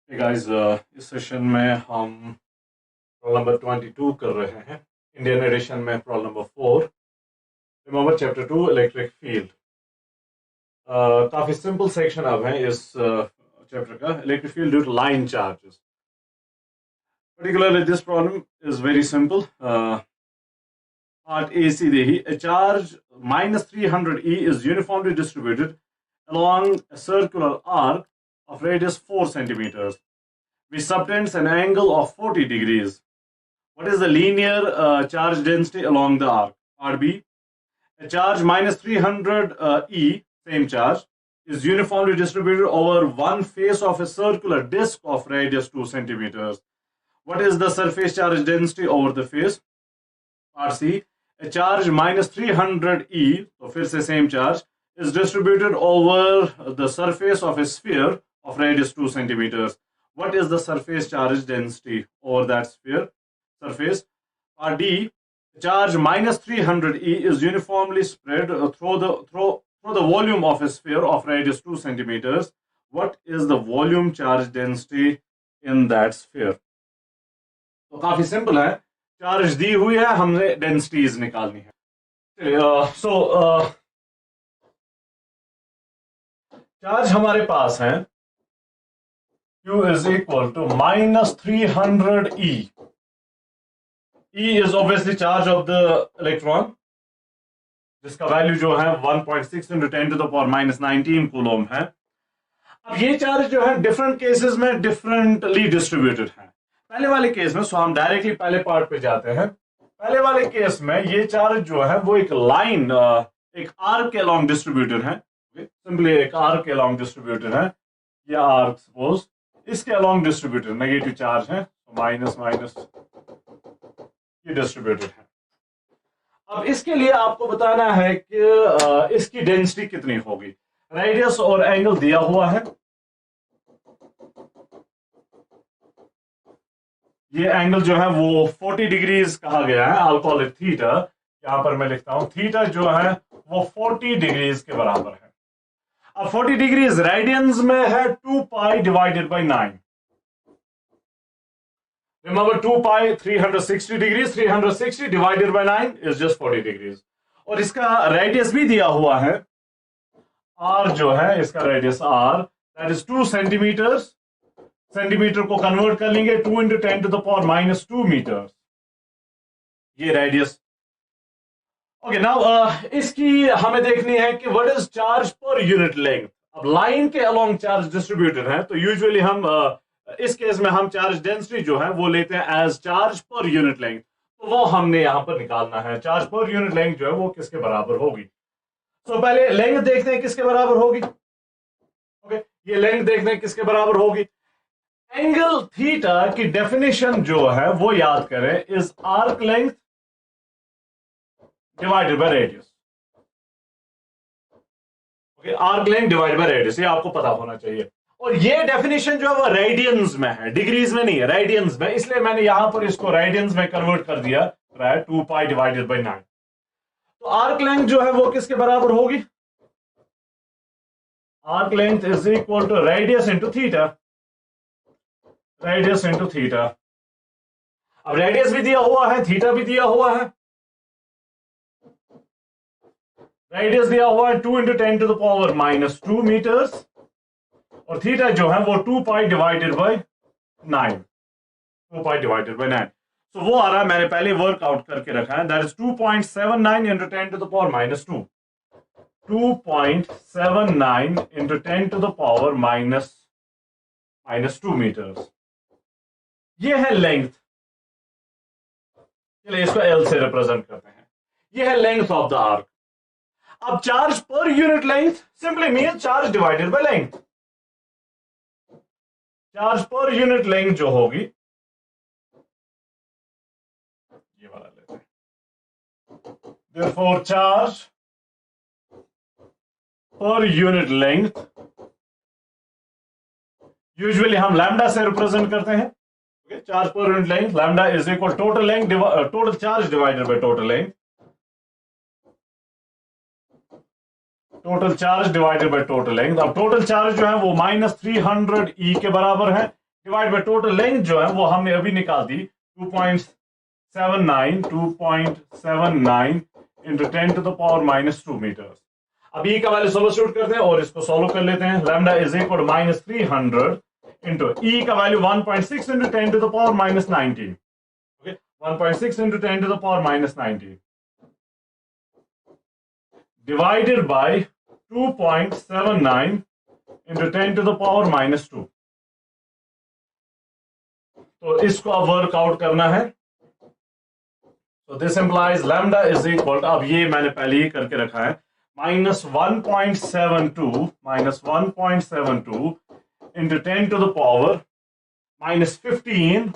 Hey guys, इस session में हम रोल नंबर 22 कर रहे हैं। इंडियन एडिशन में roll number 4। Remember chapter 2 electric field. काफी सिंपल सेक्शन अब है इस चैप्टर का, electric field due to line charges. Particularly this problem is very simple. Part A सीधे ही, a charge minus 300 E is uniformly distributed along a circular arc of radius 4 centimeters, which subtends an angle of 40 degrees. What is the linear charge density along the arc? Part B, a charge minus 300 E, same charge, is uniformly distributed over one face of a circular disc of radius 2 centimeters. What is the surface charge density over the face? Part C, a charge minus 300 E, so फिर से same charge, is distributed over the surface of a sphere of radius 2 centimeters. What is the surface charge density over that sphere? Surface. Part D, charge minus 300 E is uniformly spread through the volume of a sphere of radius 2 centimeters. What is the volume charge density in that sphere? तो काफी simple है, charge दी हुई है, हमने densities निकालनी है। Charge हमारे पास है Q is equal to minus 300 E. E is obviously charge of the electron, जिसका वैल्यू जो है 1.6 into 10 to the power minus 19 coulomb है। अब ये चार्ज जो है डिफरेंट केसेस में डिफरेंटली डिस्ट्रीब्यूटेड है। पहले वाले केस में, सो हम डायरेक्टली पहले पार्ट पे जाते हैं। पहले वाले केस में ये चार्ज जो है वो एक लाइन, एक आर्क के अलॉन्ग डिस्ट्रीब्यूटेड है। सिंपली एक आर्क के अलॉन्ग डिस्ट्रीब्यूटेड है। ये आर्क सपोज इसके अलॉन्ग डिस्ट्रीब्यूटेड नेगेटिव चार्ज है, माइनस माइनस ये डिस्ट्रीब्यूटेड है। अब इसके लिए आपको बताना है कि इसकी डेंसिटी कितनी होगी। रेडियस और एंगल दिया हुआ है। ये एंगल जो है वो 40 डिग्रीज कहा गया है, आई कॉल इट थीटा। यहां पर मैं लिखता हूं थीटा जो है वो 40 डिग्रीज के बराबर है। अब 40 डिग्रीज रेडियंस में है 2 पाई divided by 9। Remember 2 pi 360 degrees, 360 divided by 9 is just 40 degrees. और इसका रेडियस भी दिया हुआ है, आर जो है इसका radius R, that is 2 centimetres. Centimetre को कन्वर्ट कर लेंगे 2 into 10 to the power minus 2 meters, ये रेडियस। ओके, नाउ इसकी हमें देखनी है कि what is charge per unit length. अब लाइन के अलोंग चार्ज डिस्ट्रीब्यूटेड है, तो यूजुअली हम इस केस में हम चार्ज डेंसिटी जो है वो लेते हैं as charge per unit length. तो वो हमने यहां पर निकालना है, चार्ज पर यूनिट लेंथ जो है वो किसके बराबर होगी। तो पहले लेंथ देखते हैं किसके बराबर होगी। ओके, ये लेंथ देखते हैं किसके बराबर होगी। एंगल थीटा की डेफिनेशन जो है वो याद करें, is arc length divided by radius. Okay, arc length divided by radius, ये आपको पता होना चाहिए। और ये डेफिनेशन जो है वो रेडियंस में है, डिग्रीज में नहीं है, रेडियंस में। इसलिए मैंने यहां पर इसको रेडियंस में कन्वर्ट कर दिया, 2 पाई डिवाइडेड बाय 9। तो आर्क लेंथ जो है वो किसके बराबर होगी। Arc length is equal to radius into theta, radius into theta. अब रेडियस भी दिया हुआ है, थीटा भी दिया हुआ है। रेडियस दिया हुआ है 2 into 10 to the power minus 2 meters, और थीटा जो है वो 2 पाई divided by 9, 2 pi divided by 9। तो वो आ रहा है, मैंने पहले वर्कआउट करके रखा है, that is 2.79 into 10 to the power minus 2, 2.79 into 10 to the power minus 2 meters। ये है लेंथ। चलिए इसको एल से रिप्रेजेंट करते हैं। ये है लेंथ ऑफ द आर्क। अब charge per unit length simply mean charge divided by length. Charge per unit length जो होगी, ये वाला लेते हैं, therefore charge per unit length usually हम लैम्डा से रिप्रेजेंट करते हैं। Charge per unit length lambda is equal total length total charge divided by total length, total charge divided by total length. अब टोटल चार्ज जो है वो -300 E के बराबर है। डिवाइड बाय टोटल लेंथ जो है वो हमने अभी निकाल दी 2.79 into 10 to the power minus 2 meters. अब ई का वैल्यू सब्स्टिट्यूट करते हैं और इसको सॉल्व कर लेते हैं. Lambda is equal to -300 into E का value 1.6 into 10 to the power minus 19. Okay, 1.6 into 10 to the power minus 19 divided by 2.79 into 10 to the power minus 2. तो इसको अब वर्कआउट करना है. So this implies lambda is equal to, अब ये मैंने पहले ही करके रखा है, -1.72 into 10 to the power minus 15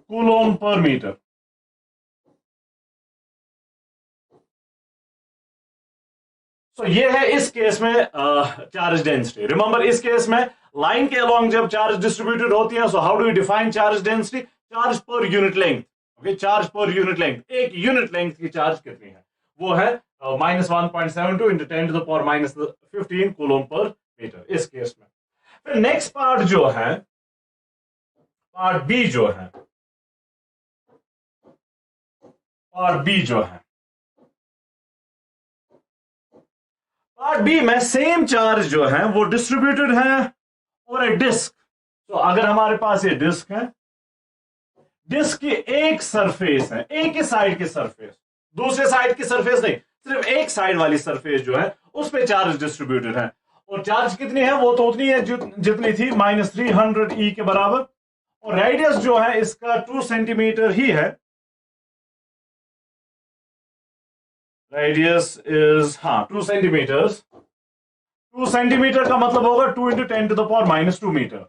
coulomb per metre. So ये है इस केस में चार्ज डेंसिटी. रिमेंबर इस केस में लाइन के अलोंग जब चार्ज डिस्ट्रीब्यूटेड होती है, so how do you define charge density? Charge per unit length. Okay, charge per unit length. एक यूनिट लेंथ की चार्ज कितनी है? वो है -1.72 into 10 to the power minus 15 coulomb per metre इस केस में. फिर नेक्स्ट पार्ट जो है, पार्ट बी जो है, पार्ट बी जो है, पार्ट बी में सेम चार्ज जो है वो डिस्ट्रीब्यूटेड है और ए डिस्क. तो अगर हमारे पास ये डिस्क है, डिस्क की एक सरफेस है, एक ही साइड की सरफेस, दूसरे साइड की सरफेस नहीं, सिर्फ एक साइड वाली सरफेस जो है उस पे चार्ज डिस्ट्रीब्यूटेड है. और चार्ज कितनी है? वो तो उतनी है जितनी थी, -300 ई के बराबर. और रेडियस जो है इसका 2 सेंटीमीटर ही है. Radius is 2 centimetre. 2 सेंटीमीटर का मतलब होगा 2 into 10 to the power minus 2 metre.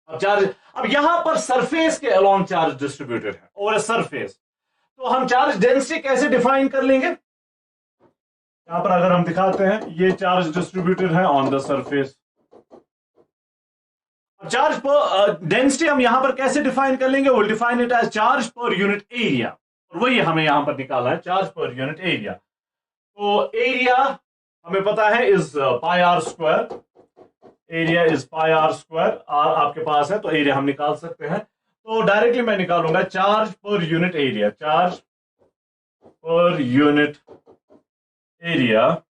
अब चार्ज, अब यहां पर सरफेस के अलोंग चार्ज डिस्ट्रीब्यूटेड है और सरफेस, तो हम चार्ज डेंसिटी कैसे डिफाइन कर लेंगे? यहां पर अगर हम दिखाते हैं, ये चार्ज डिस्ट्रीब्यूटेड है on the surface. Charge per density हम यहां पर कैसे डिफाइन कर लेंगे? Will define it as charge per unit area, और वही हमें यहां पर निकालना है, चार्ज पर यूनिट एरिया. तो एरिया हमें पता है is pi R square. Area is pi R square. R आपके पास है तो एरिया हम निकाल सकते हैं. तो डायरेक्टली मैं निकालूंगा charge per unit area. Charge per unit area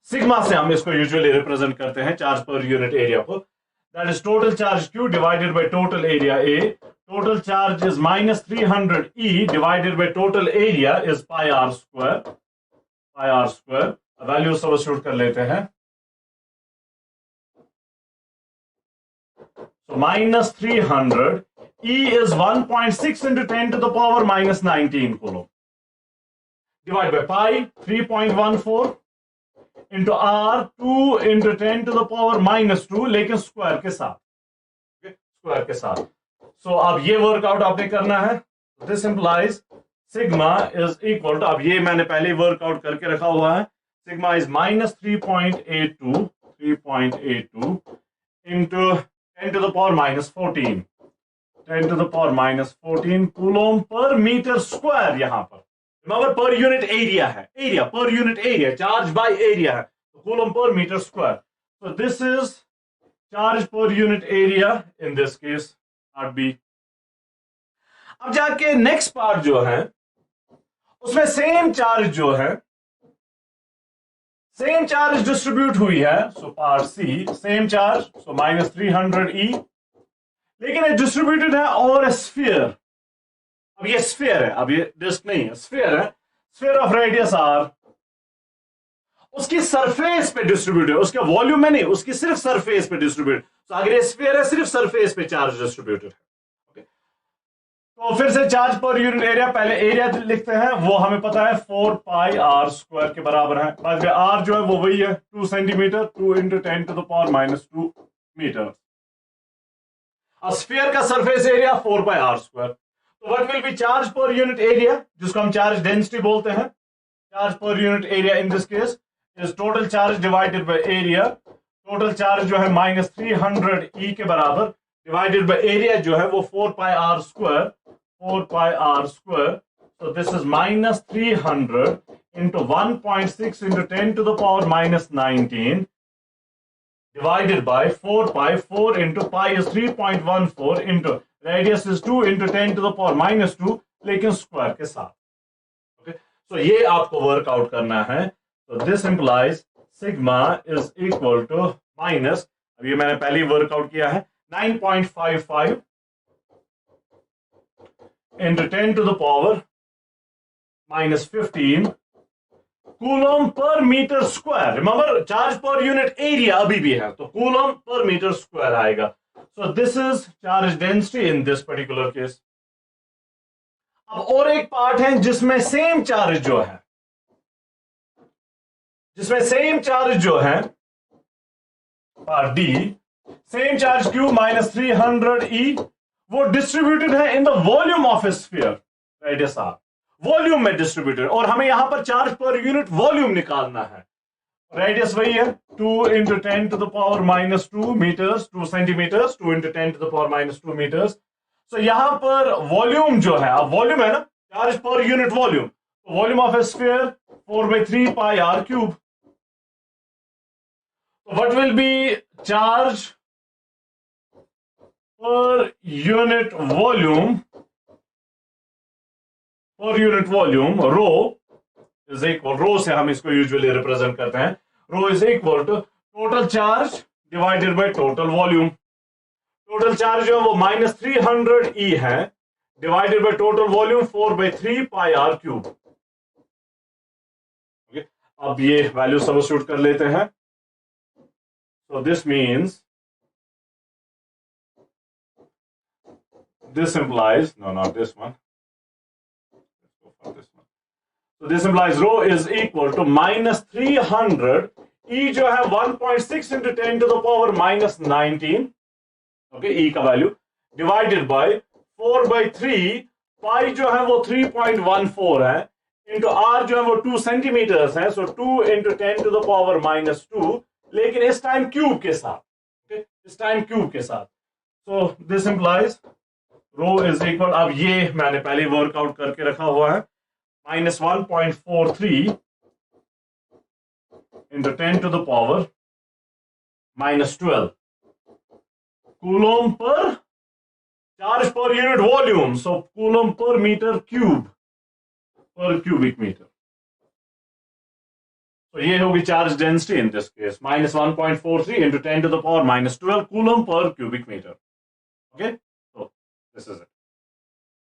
sigma से हम इसको यूजुअली रिप्रेजेंट करते हैं, चार्ज पर यूनिट एरिया को. That is total charge Q divided by total area A. Total charge is -300 E divided by total area is pi R square. Pi R square. Value substitute कर लेते हैं. So -300 E is 1.6 into 10 to the power minus 19 coulomb. Divide by pi 3.14 into R 2 into 10 to the power minus 2, लेकिन square के साथ. Square के साथ. So अब ये वर्कआउट आपने करना है. This implies sigma is equal to, अब ये मैंने पहले वर्कआउट करके रखा हुआ है, sigma is -3.82 into 10 to the power minus 14. 10 to the power minus 14 coulomb per metre square. यहां पर रिमेंबर पर यूनिट एरिया है, area per unit area, charge by area है, तो coulomb per metre square. So this is charge per unit area in this case, part B. अब जाके next part जो है उसमें सेम चार्ज जो है, सेम चार्ज डिस्ट्रीब्यूट हुई है. So part C same charge, so -300 E, लेकिन ये डिस्ट्रीब्यूटेड है और स्फीयर. अब ये स्फीयर है, अब ये डिस्क नहीं है, स्फीयर है. स्फीयर ऑफ रेडियस R, उसकी सरफेस पे डिस्ट्रीब्यूट है, उसके वॉल्यूम में नहीं, उसकी सिर्फ सरफेस पे डिस्ट्रीब्यूट. तो अगर ये स्फीयर है, सिर्फ सरफेस पे चार्ज डिस्ट्रीब्यूटेड है. तो फिर से चार्ज पर यूनिट एरिया, पहले एरिया लिखते हैं, वो हमें पता है 4 पाई आर स्क्वायर के बराबर है. बाद में आर जो है वो वही है 2 centimetre, 2 into 10 to the power minus 2 metre. Sphere का surface area 4 pi R square. तो what will be charge per unit area, जिसको हम चार्ज डेंसिटी बोलते हैं. Charge per unit area in this case is total charge divided by area. Total charge जो है -300 E के बराबर, डिवाइडेड बाय एरिया जो है वो 4 pi R square. 4 pi r square. So this is -300 into 1.6 into 10 to the power minus 19 divided by 4 pi. 4 into pi is 3.14 into radius is 2 into 10 to the power minus 2, लेकिन square के साथ. Okay, सो ये आपको workout करना है. तो this implies sigma is equal to minus, अब ये मैंने पहले ही वर्कआउट किया है, 9.55 into 10 to the power minus 15 coulomb per metre square. Remember charge per unit area अभी भी है, तो कूलम पर मीटर स्क्वायर आएगा. So this is charge density in this particular case. अब और एक पार्ट है जिसमें सेम चार्ज जो है, part D, same charge Q minus 300 वो डिस्ट्रीब्यूटेड है in the volume of a sphere, radius R, volume में डिस्ट्रीब्यूटेड, और हमें यहां पर चार्ज पर यूनिट वॉल्यूम निकालना है. रेडियस वही है 2 into 10 to the power minus 2 meters, 2 centimeters, 2 into 10 to the power minus 2 meters. सो यहां पर वॉल्यूम जो है, अब वॉल्यूम है ना, charge per unit volume, volume of a sphere 4/3 pi r cube. What will be charge per unit volume? Per unit volume, rho is equal, rho से हम इसको यूजुअली रिप्रेजेंट करते हैं, rho is equal to total charge divided by total volume. Total charge जो है वो -300 है, divided by total volume 4/3 pi r cube. Okay, अब ये वैल्यू सब्स्टिट्यूट कर लेते हैं. So this means, this implies, no, not this one. Let's go for this one. So this implies rho is equal to -300, E जो है 1.6 into 10 to the power minus 19, okay, E का value, divided by 4/3, pi जो है वो 3.14 है, into R जो है वो 2 सेंटीमीटर्स है, so 2 into 10 to the power minus 2, लेकिन इस टाइम क्यूब के साथ, okay? इस टाइम क्यूब के साथ. So this implies rho is equal, अब ये मैंने पहले वर्कआउट करके रखा हुआ है, -1.43 into 10 to the power minus 12 coulomb per charge per unit volume, so coulomb per metre cube per cubic metre. तो ये होगी charge density in this case, -1.43 into 10 to the power minus 12 coulomb per cubic metre. Okay, so this is it.